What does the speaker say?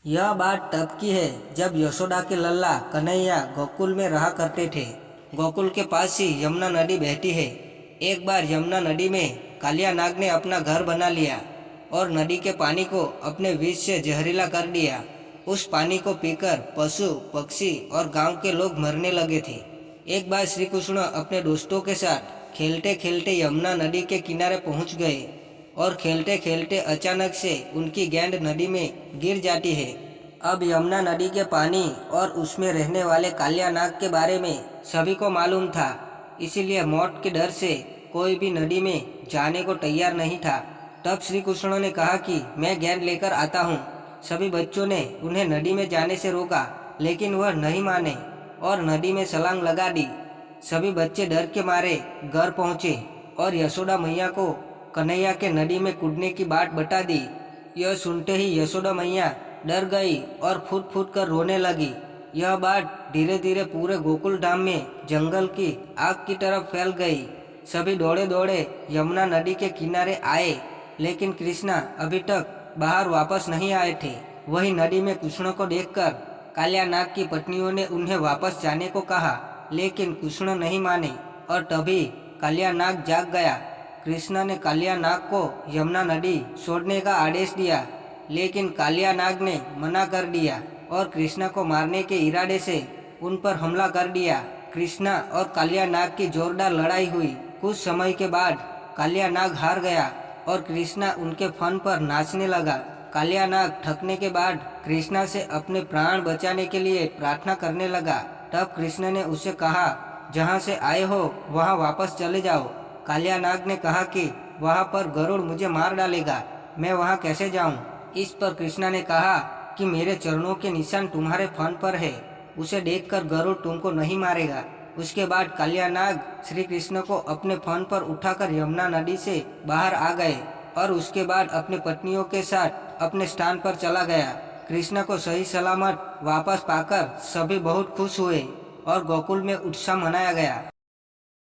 यह बात तब की है जब यशोदा के लल्ला कन्हैया गोकुल में रहा करते थे। गोकुल के पास ही यमुना नदी बहती है। एक बार यमुना नदी में कालिया नाग ने अपना घर बना लिया और नदी के पानी को अपने विष से जहरीला कर दिया। उस पानी को पीकर पशु पक्षी और गांव के लोग मरने लगे थे। एक बार श्री कृष्ण अपने दोस्तों के साथ खेलते खेलते यमुना नदी के किनारे पहुंच गए और खेलते खेलते अचानक से उनकी गेंद नदी में गिर जाती है। अब यमुना नदी के पानी और उसमें रहने वाले कालिया नाग के बारे में सभी को मालूम था, इसीलिए मौत के डर से कोई भी नदी में जाने को तैयार नहीं था। तब श्री कृष्ण ने कहा कि मैं गेंद लेकर आता हूँ। सभी बच्चों ने उन्हें नदी में जाने से रोका, लेकिन वह नहीं माने और नदी में छलांग लगा दी। सभी बच्चे डर के मारे घर पहुँचे और यशोदा मैया को कन्हैया के नदी में कूदने की बात बता दी। यह सुनते ही यशोदा मैया डर गई और फूट फूट कर रोने लगी। यह बात धीरे धीरे पूरे गोकुल धाम में जंगल की आग की तरफ फैल गई। सभी दौड़े दौड़े यमुना नदी के किनारे आए, लेकिन कृष्णा अभी तक बाहर वापस नहीं आए थे। वही नदी में कृष्ण को देखकर कालिया नाग की पत्नियों ने उन्हें वापस जाने को कहा, लेकिन कृष्ण नहीं माने और तभी कालिया नाग जाग गया। कृष्ण ने कालिया नाग को यमुना नदी छोड़ने का आदेश दिया, लेकिन कालिया नाग ने मना कर दिया और कृष्ण को मारने के इरादे से उन पर हमला कर दिया। कृष्ण और कालिया नाग की जोरदार लड़ाई हुई। कुछ समय के बाद कालिया नाग हार गया और कृष्ण उनके फन पर नाचने लगा। कालिया नाग थकने के बाद कृष्ण से अपने प्राण बचाने के लिए प्रार्थना करने लगा। तब कृष्ण ने उसे कहा, जहाँ से आए हो वहाँ वापस चले जाओ। कालिया नाग ने कहा कि वहाँ पर गरुड़ मुझे मार डालेगा, मैं वहाँ कैसे जाऊँ। इस पर कृष्णा ने कहा कि मेरे चरणों के निशान तुम्हारे फन पर है, उसे देखकर गरुड़ तुमको नहीं मारेगा। उसके बाद कालिया नाग श्री कृष्ण को अपने फन पर उठाकर यमुना नदी से बाहर आ गए और उसके बाद अपनी पत्नियों के साथ अपने स्थान पर चला गया। कृष्ण को सही सलामत वापस पाकर सभी बहुत खुश हुए और गोकुल में उत्सव मनाया गया।